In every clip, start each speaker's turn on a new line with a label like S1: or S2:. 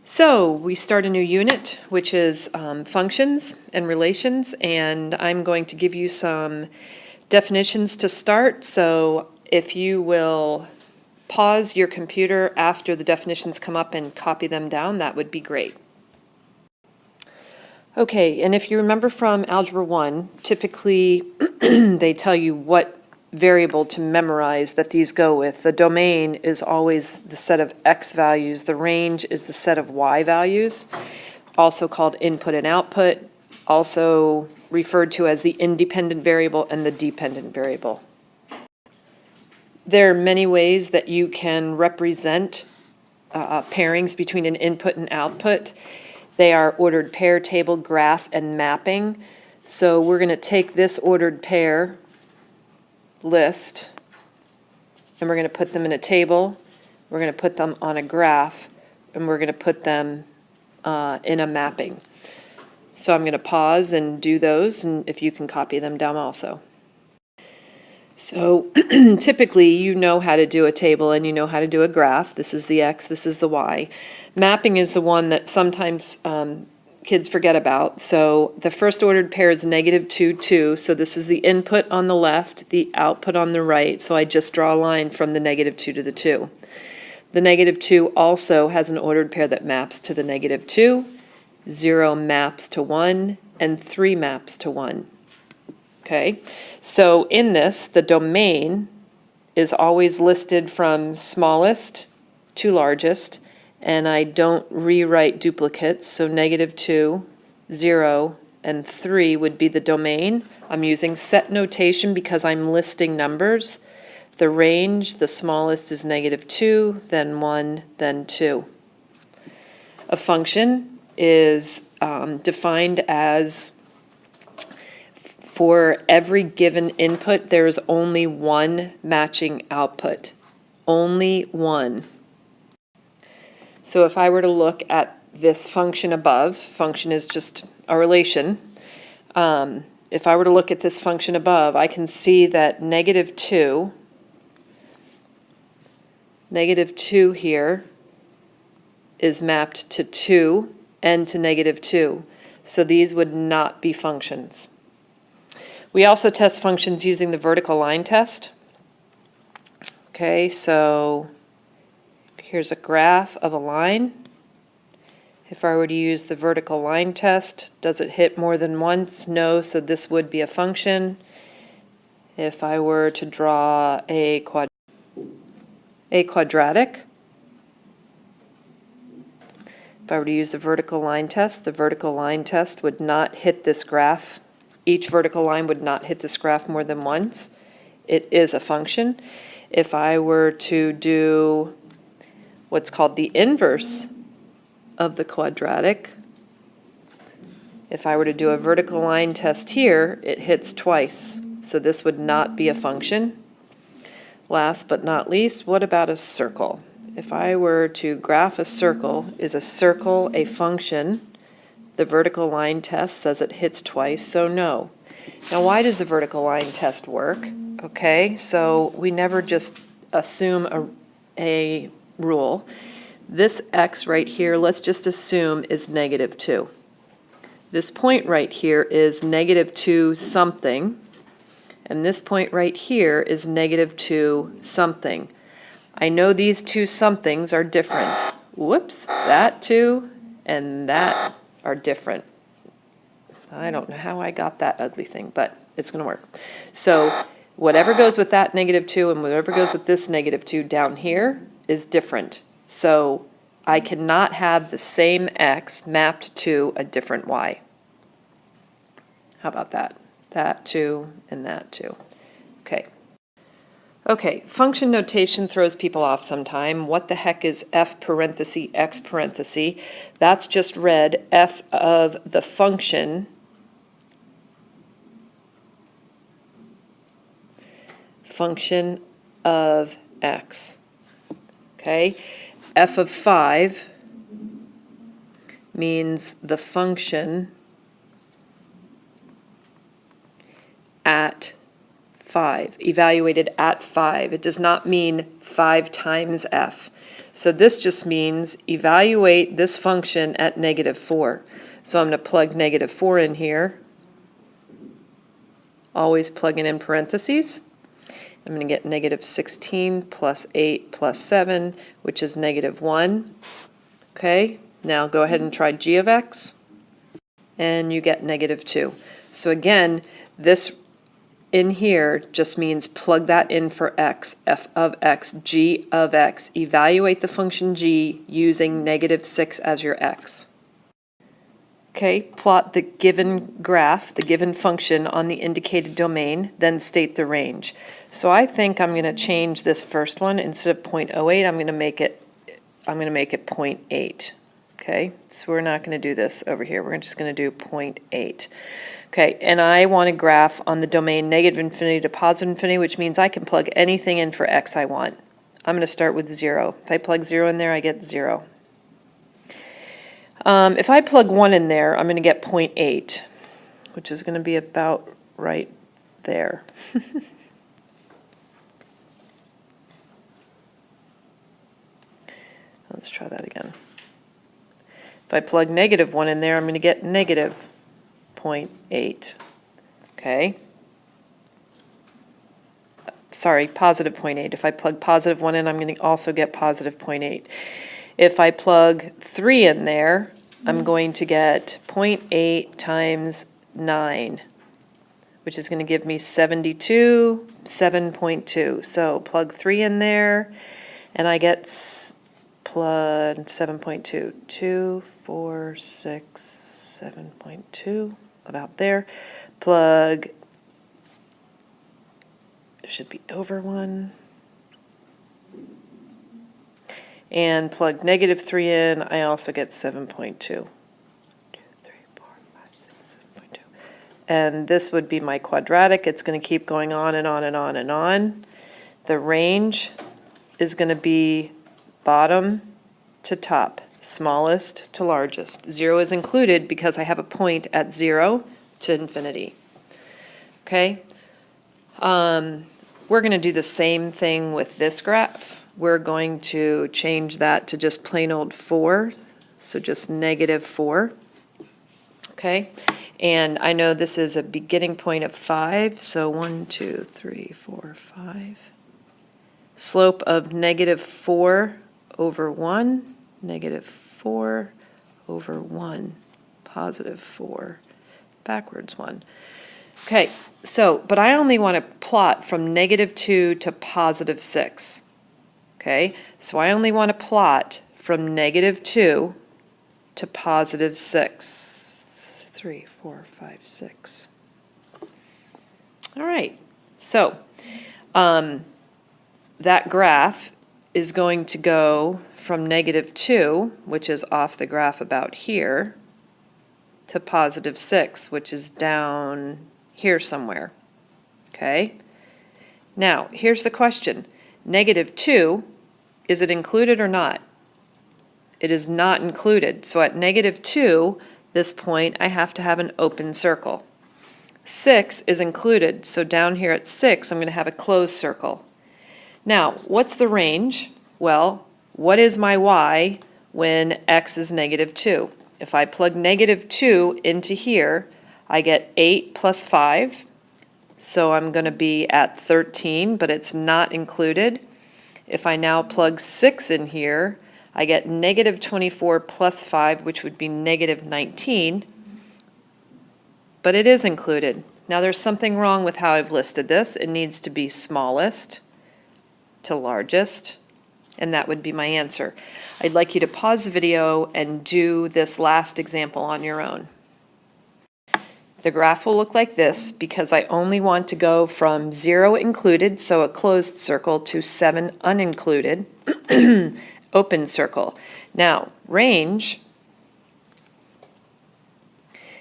S1: So we start a new unit, which is functions and relations, and I'm going to give you some definitions to start. So if you will pause your computer after the definitions come up and copy them down, that would be great. Okay, and if you remember from Algebra 1, typically they tell you what variable to memorize that these go with. The domain is always the set of x values. The range is the set of y values, also called input and output, also referred to as the independent variable and the dependent variable. There are many ways that you can represent pairings between an input and output. They are ordered pair, table, graph, and mapping. So we're going to take this ordered pair list, and we're going to put them in a table, we're going to put them on a graph, and we're going to put them in a mapping. So I'm going to pause and do those, and if you can copy them down also. So typically you know how to do a table and you know how to do a graph. This is the X, this is the Y. Mapping is the one that sometimes kids forget about. So the first ordered pair is -2, 2. So this is the input on the left, the output on the right. So I just draw a line from the -2 to the 2. The -2 also has an ordered pair that maps to the -2, 0 maps to 1, and 3 maps to 1. Okay, so in this, the domain is always listed from smallest to largest, and I don't rewrite duplicates, so -2, 0, and 3 would be the domain. I'm using set notation because I'm listing numbers. The range, the smallest is -2, then 1, then 2. A function is defined as for every given input, there is only one matching output. Only one. So if I were to look at this function above, function is just a relation. If I were to look at this function above, I can see that -2 here is mapped to 2 and to -2. So these would not be functions. We also test functions using the vertical line test. Okay, so here's a graph of a line. If I were to use the vertical line test, does it hit more than once? No, so this would be a function. If I were to draw a quadratic, if I were to use the vertical line test would not hit this graph. Each vertical line would not hit this graph more than once. It is a function. If I were to do what's called the inverse of the quadratic, if I were to do a vertical line test here, it hits twice. So this would not be a function. Last but not least, what about a circle? If I were to graph a circle, is a circle a function? The vertical line test says it hits twice, so no. Now, why does the vertical line test work? Okay, so we never just assume a rule. This x right here, let's just assume is -2. This point right here is -2 something, and this point right here is -2 something. I know these two somethings are different. Whoops, that two and that are different. I don't know how I got that ugly thing, but it's going to work. So whatever goes with that -2 and whatever goes with this -2 down here is different. So I cannot have the same x mapped to a different y. How about that? That two and that two. Okay. Okay, function notation throws people off sometime. What the heck is f parenthesis x parenthesis? That's just read f of the function of x. Okay, f of 5 means the function at 5, evaluated at 5. It does not mean 5 times f. So this just means evaluate this function at -4. So I'm going to plug -4 in here. Always plug in parentheses. I'm going to get -16 plus 8 plus 7, which is -1. Okay, now go ahead and try g of x, and you get -2. So again, this in here just means plug that in for x, f of x, g of x. Evaluate the function g using -6 as your x. Okay, plot the given graph, the given function on the indicated domain, then state the range. So I think I'm going to change this first one. Instead of 0.08, I'm going to make it 0.8. Okay, so we're not going to do this over here. We're just going to do 0.8. Okay, and I want a graph on the domain -infinity to +infinity, which means I can plug anything in for x I want. I'm going to start with 0. If I plug 0 in there, I get 0. If I plug 1 in there, I'm going to get 0.8, which is going to be about right there. Let's try that again. If I plug -1 in there, I'm going to get -0.8. Okay. Sorry, +0.8. If I plug +1 in, I'm going to also get +0.8. If I plug 3 in there, I'm going to get 0.8 times 9, which is going to give me 72, 7.2. So plug 3 in there, and I get plug 7.2, 2, 4, 6, 7.2, about there. Plug, it should be over 1. And plug -3 in, I also get 7.2. 2, 3, 4, 5, 6, 7.2. And this would be my quadratic. It's going to keep going on and on and on and on. The range is going to be bottom to top, smallest to largest. 0 is included because I have a point at 0 to infinity. Okay? We're going to do the same thing with this graph. We're going to change that to just plain old 4, so just -4. Okay, and I know this is a beginning point of 5, so 1, 2, 3, 4, 5. Slope of -4 over 1, -4 over 1, +4, backwards 1. Okay, so, but I only want to plot from -2 to +6. Okay, so I only want to plot from -2 to +6. 3, 4, 5, 6. All right, so that graph is going to go from -2, which is off the graph about here, to +6, which is down here somewhere. Okay, now here's the question. -2, is it included or not? It is not included. So at -2, this point, I have to have an open circle. 6 is included. So down here at 6, I'm going to have a closed circle. Now, what's the range? Well, what is my y when x is -2? If I plug -2 into here, I get 8 plus 5. So I'm going to be at 13, but it's not included. If I now plug 6 in here, I get -24 plus 5, which would be -19. But it is included. Now there's something wrong with how I've listed this. It needs to be smallest to largest, and that would be my answer. I'd like you to pause the video and do this last example on your own. The graph will look like this because I only want to go from 0 included, so a closed circle, to 7 unincluded, open circle. Now, range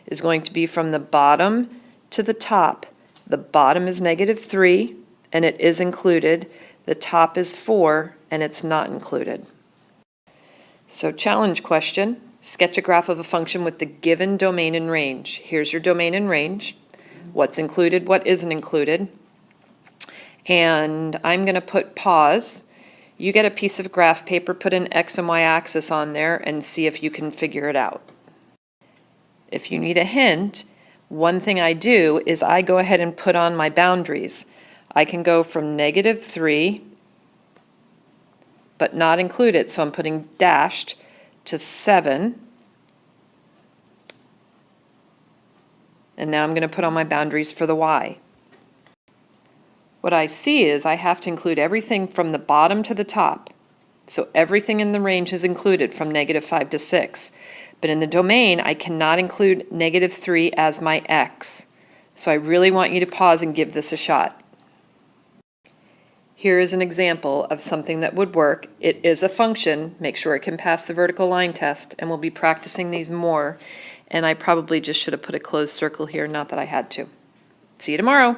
S1: is going to be from the bottom to the top. The bottom is -3, and it is included. The top is 4, and it's not included. So challenge question. Sketch a graph of a function with the given domain and range. Here's your domain and range. What's included, what isn't included. And I'm going to put pause. You get a piece of graph paper, put an X and Y axis on there, and see if you can figure it out. If you need a hint, one thing I do is I go ahead and put on my boundaries. I can go from -3, but not include it, so I'm putting dashed, to 7. And now I'm going to put on my boundaries for the Y. What I see is I have to include everything from the bottom to the top. So everything in the range is included from -5 to 6. But in the domain, I cannot include -3 as my X. So I really want you to pause and give this a shot. Here is an example of something that would work. It is a function. Make sure it can pass the vertical line test, and we'll be practicing these more. And I probably just should have put a closed circle here, not that I had to. See you tomorrow.